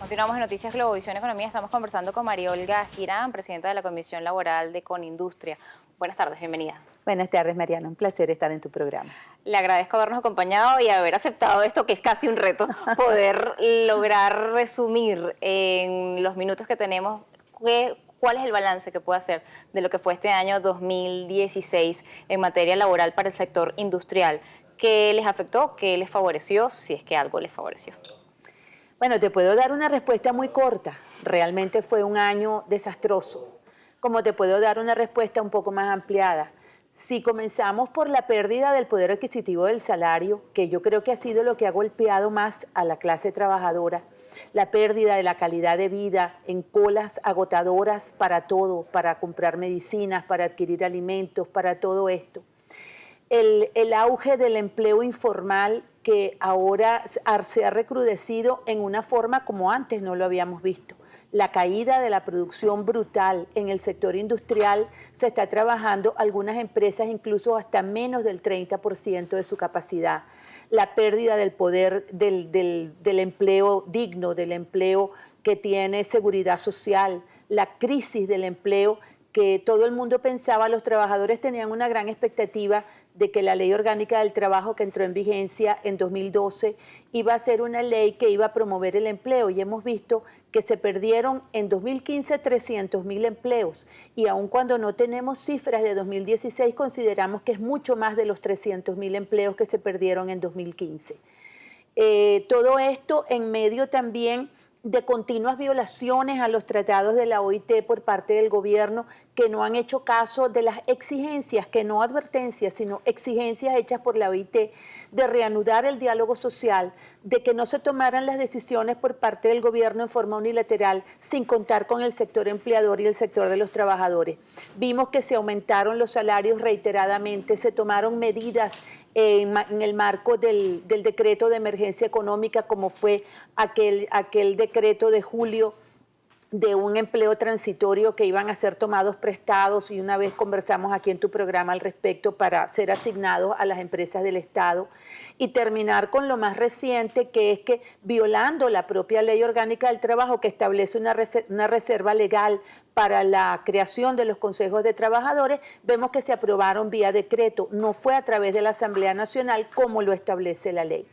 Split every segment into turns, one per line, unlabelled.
Continuamos en Noticias Globovisión Economía. Estamos conversando con María Olga Girán, presidenta de la Comisión Laboral de Conindustria. Buenas tardes, bienvenida.
Buenas tardes, Mariana. Un placer estar en tu programa.
Le agradezco habernos acompañado y haber aceptado esto, que es casi un reto, poder lograr resumir en los minutos que tenemos cuál es el balance que puede hacer de lo que fue este año 2016 en materia laboral para el sector industrial. ¿Qué les afectó? ¿Qué les favoreció? Si es que algo les favoreció.
Bueno, te puedo dar una respuesta muy corta. Realmente fue un año desastroso. Como te puedo dar una respuesta un poco más ampliada. Si comenzamos por la pérdida del poder adquisitivo del salario, que yo creo que ha sido lo que ha golpeado más a la clase trabajadora, la pérdida de la calidad de vida en colas agotadoras para todo, para comprar medicinas, para adquirir alimentos, para todo esto. El auge del empleo informal que ahora se ha recrudecido en una forma como antes no lo habíamos visto. La caída de la producción brutal en el sector industrial, se está trabajando algunas empresas incluso hasta menos del 30% de su capacidad. La pérdida del poder del empleo digno, del empleo que tiene seguridad social, la crisis del empleo que todo el mundo pensaba, los trabajadores tenían una gran expectativa de que la Ley Orgánica del Trabajo, que entró en vigencia en 2012, iba a ser una ley que iba a promover el empleo, y hemos visto que se perdieron en 2015 300.000 empleos, y aun cuando no tenemos cifras de 2016, consideramos que es mucho más de los 300.000 empleos que se perdieron en 2015. Todo esto en medio también de continuas violaciones a los tratados de la OIT por parte del gobierno, que no han hecho caso de las exigencias, que no advertencias, sino exigencias hechas por la OIT, de reanudar el diálogo social, de que no se tomaran las decisiones por parte del gobierno en forma unilateral, sin contar con el sector empleador y el sector de los trabajadores. Vimos que se aumentaron los salarios reiteradamente, se tomaron medidas en el marco del decreto de emergencia económica, como fue aquel decreto de julio de un empleo transitorio que iban a ser tomados prestados, y una vez conversamos aquí en tu programa al respecto, para ser asignados a las empresas del Estado, y terminar con lo más reciente, que es que, violando la propia Ley Orgánica del Trabajo, que establece una reserva legal para la creación de los consejos de trabajadores, vemos que se aprobaron vía decreto, no fue a través de la Asamblea Nacional como lo establece la ley.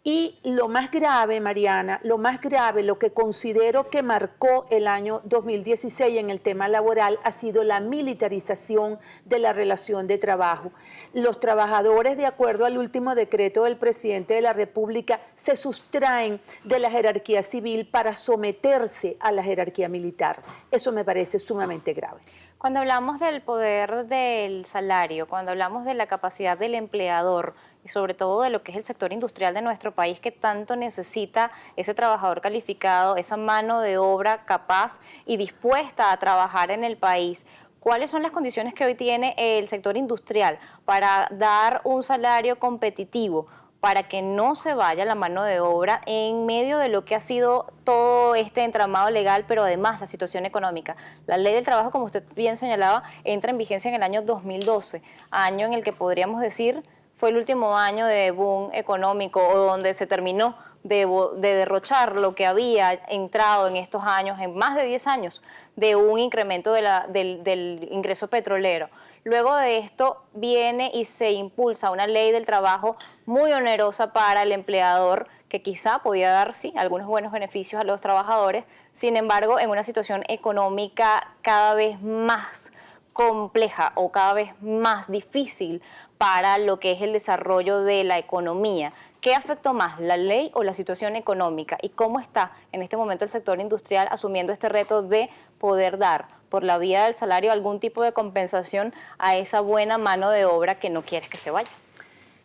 Y lo más grave, Mariana, lo más grave, lo que considero que marcó el año 2016 en el tema laboral, ha sido la militarización de la relación de trabajo. Los trabajadores, de acuerdo al último decreto del presidente de la República, se sustraen de la jerarquía civil para someterse a la jerarquía militar. Eso me parece sumamente grave.
Cuando hablamos del poder del salario, cuando hablamos de la capacidad del empleador, y sobre todo de lo que es el sector industrial de nuestro país, que tanto necesita ese trabajador calificado, esa mano de obra capaz y dispuesta a trabajar en el país, ¿cuáles son las condiciones que hoy tiene el sector industrial para dar un salario competitivo, para que no se vaya la mano de obra en medio de lo que ha sido todo este entramado legal, pero además la situación económica? La Ley del Trabajo, como usted bien señalaba, entra en vigencia en el año 2012, año en el que podríamos decir fue el último año de boom económico, o donde se terminó de derrochar lo que había entrado en estos años, en más de 10 años, de un incremento del ingreso petrolero. Luego de esto viene y se impulsa una ley del trabajo muy onerosa para el empleador, que quizá podía dar, sí, algunos buenos beneficios a los trabajadores, sin embargo, en una situación económica cada vez más compleja o cada vez más difícil para lo que es el desarrollo de la economía. ¿Qué afectó más, la ley o la situación económica? ¿Y cómo está en este momento el sector industrial asumiendo este reto de poder dar por la vía del salario algún tipo de compensación a esa buena mano de obra que no quieres que se vaya?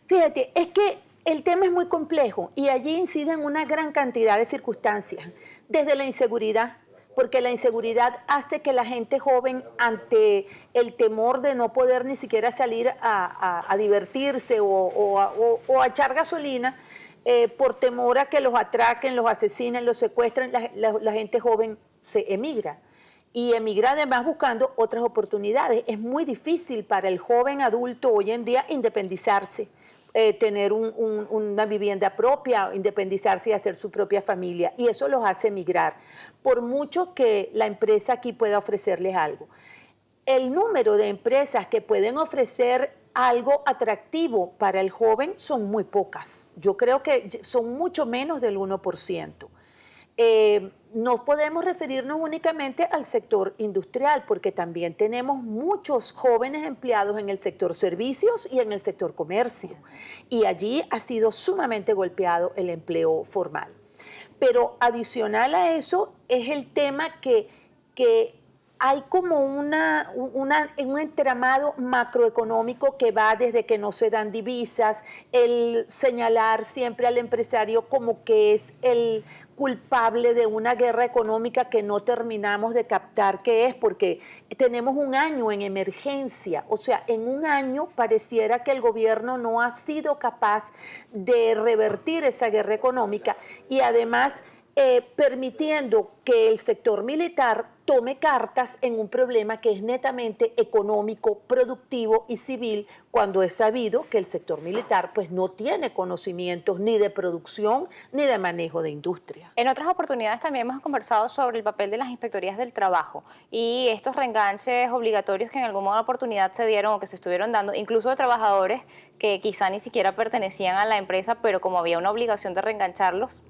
Fíjate, es que el tema es muy complejo y allí inciden una gran cantidad de circunstancias, desde la inseguridad, porque la inseguridad hace que la gente joven, ante el temor de no poder ni siquiera salir a divertirse o a echar gasolina, por temor a que los atraquen, los asesinen, los secuestren, la gente joven se emigra. Y emigra además buscando otras oportunidades. Es muy difícil para el joven adulto hoy en día independizarse, tener una vivienda propia, independizarse y hacer su propia familia. Y eso los hace migrar, por mucho que la empresa aquí pueda ofrecerles algo. El número de empresas que pueden ofrecer algo atractivo para el joven son muy pocas. Yo creo que son mucho menos del 1%. No podemos referirnos únicamente al sector industrial, porque también tenemos muchos jóvenes empleados en el sector servicios y en el sector comercio. Y allí ha sido sumamente golpeado el empleo formal. Pero adicional a eso es el tema que hay como un entramado macroeconómico que va desde que no se dan divisas, el señalar siempre al empresario como que es el culpable de una guerra económica que no terminamos de captar qué es, porque tenemos un año en emergencia, o sea, en un año pareciera que el gobierno no ha sido capaz de revertir esa guerra económica y además permitiendo que el sector militar tome cartas en un problema que es netamente económico, productivo y civil, cuando es sabido que el sector militar pues no tiene conocimientos ni de producción ni de manejo de industria.
En otras oportunidades también hemos conversado sobre el papel de las inspectorías del trabajo y estos reenganches obligatorios que en alguna oportunidad se dieron o que se estuvieron dando, incluso de trabajadores que quizá ni siquiera pertenecían a la empresa, pero como había una obligación de reengancharlos,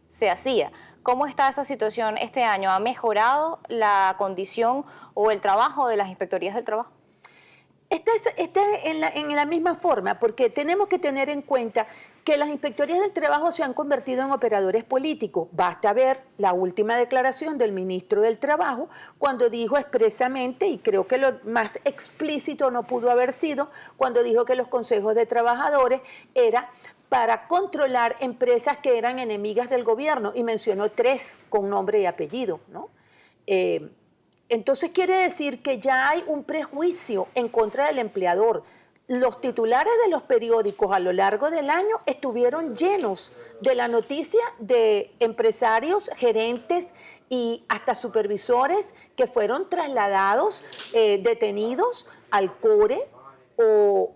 se hacía. ¿Cómo está esa situación este año? ¿Ha mejorado la condición o el trabajo de las inspectorías del trabajo?
Está en la misma forma, porque tenemos que tener en cuenta que las inspectorías del trabajo se han convertido en operadores políticos. Basta ver la última declaración del ministro del Trabajo cuando dijo expresamente, y creo que lo más explícito no pudo haber sido, cuando dijo que los consejos de trabajadores era para controlar empresas que eran enemigas del gobierno, y mencionó 3 con nombre y apellido, ¿no? Entonces quiere decir que ya hay un prejuicio en contra del empleador. Los titulares de los periódicos a lo largo del año estuvieron llenos de la noticia de empresarios, gerentes y hasta supervisores que fueron trasladados, detenidos al CORE, o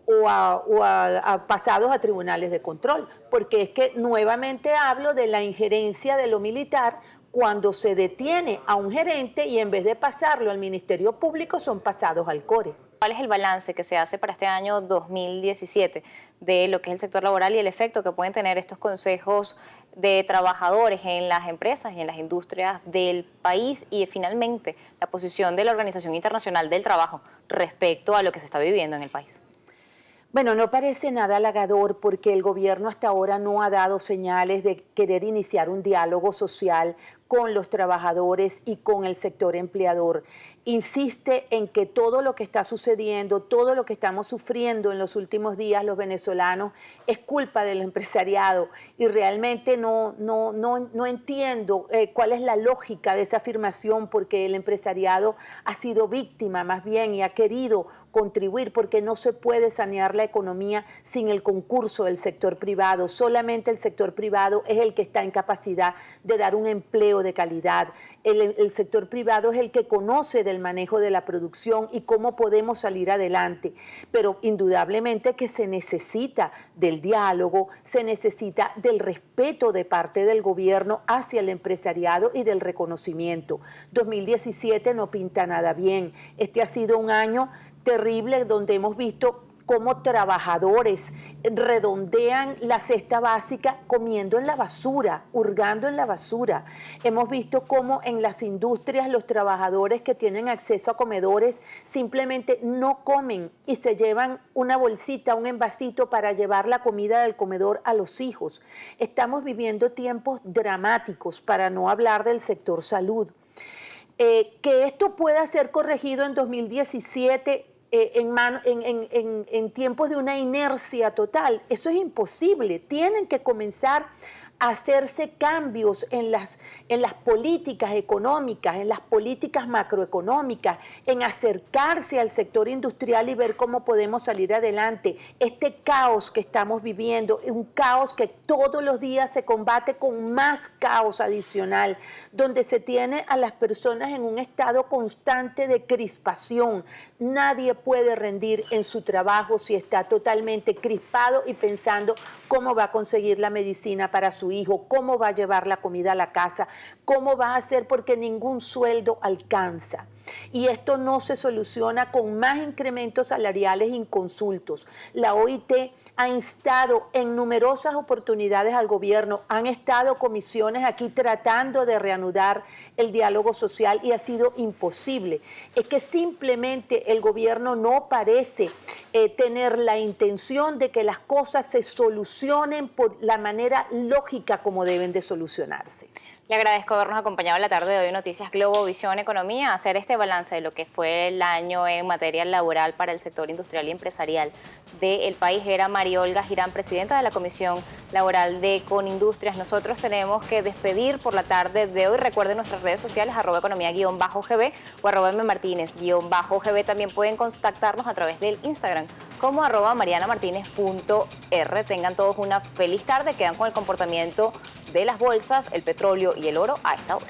pasados a tribunales de control, porque es que nuevamente hablo de la injerencia de lo militar cuando se detiene a un gerente y en vez de pasarlo al Ministerio Público son pasados al CORE.
¿Cuál es el balance que se hace para este año 2017 de lo que es el sector laboral y el efecto que pueden tener estos consejos de trabajadores en las empresas y en las industrias del país y finalmente la posición de la Organización Internacional del Trabajo respecto a lo que se está viviendo en el país?
Bueno, no parece nada halagador porque el gobierno hasta ahora no ha dado señales de querer iniciar un diálogo social con los trabajadores y con el sector empleador. Insiste en que todo lo que está sucediendo, todo lo que estamos sufriendo en los últimos días los venezolanos es culpa del empresariado y realmente no entiendo cuál es la lógica de esa afirmación, porque el empresariado ha sido víctima más bien y ha querido contribuir, porque no se puede sanear la economía sin el concurso del sector privado. Solamente el sector privado es el que está en capacidad de dar un empleo de calidad. El sector privado es el que conoce del manejo de la producción y cómo podemos salir adelante, pero indudablemente que se necesita del diálogo, se necesita del respeto de parte del gobierno hacia el empresariado y del reconocimiento. 2017 no pinta nada bien. Este ha sido un año terrible donde hemos visto cómo trabajadores redondean la cesta básica comiendo en la basura, hurgando en la basura. Hemos visto cómo en las industrias los trabajadores que tienen acceso a comedores simplemente no comen y se llevan una bolsita, un envasito para llevar la comida del comedor a los hijos. Estamos viviendo tiempos dramáticos, para no hablar del sector salud. Que esto pueda ser corregido en 2017 en tiempos de una inercia total, eso es imposible. Tienen que comenzar hacerse cambios en las políticas económicas, en las políticas macroeconómicas, en acercarse al sector industrial y ver cómo podemos salir adelante. Este caos que estamos viviendo es un caos que todos los días se combate con más caos adicional, donde se tiene a las personas en un estado constante de crispación. Nadie puede rendir en su trabajo si está totalmente crispado y pensando cómo va a conseguir la medicina para su hijo, cómo va a llevar la comida a la casa, cómo va a hacer, porque ningún sueldo alcanza. Y esto no se soluciona con más incrementos salariales inconsultos. La OIT ha instado en numerosas oportunidades al gobierno, han estado comisiones aquí tratando de reanudar el diálogo social y ha sido imposible. Es que simplemente el gobierno no parece tener la intención de que las cosas se solucionen por la manera lógica como deben de solucionarse.
Le agradezco habernos acompañado en la tarde de hoy en Noticias Globovisión Economía, hacer este balance de lo que fue el año en materia laboral para el sector industrial y empresarial del país. Era María Olga Girán, presidenta de la Comisión Laboral de Conindustrias. Nosotros tenemos que despedir por la tarde de hoy. Recuerden nuestras redes sociales, @economía_gb o @mmartinez_gb. También pueden contactarnos a través del Instagram como @marianamartinez.r. Tengan todos una feliz tarde. Quedan con el comportamiento de las bolsas, el petróleo y el oro a esta hora.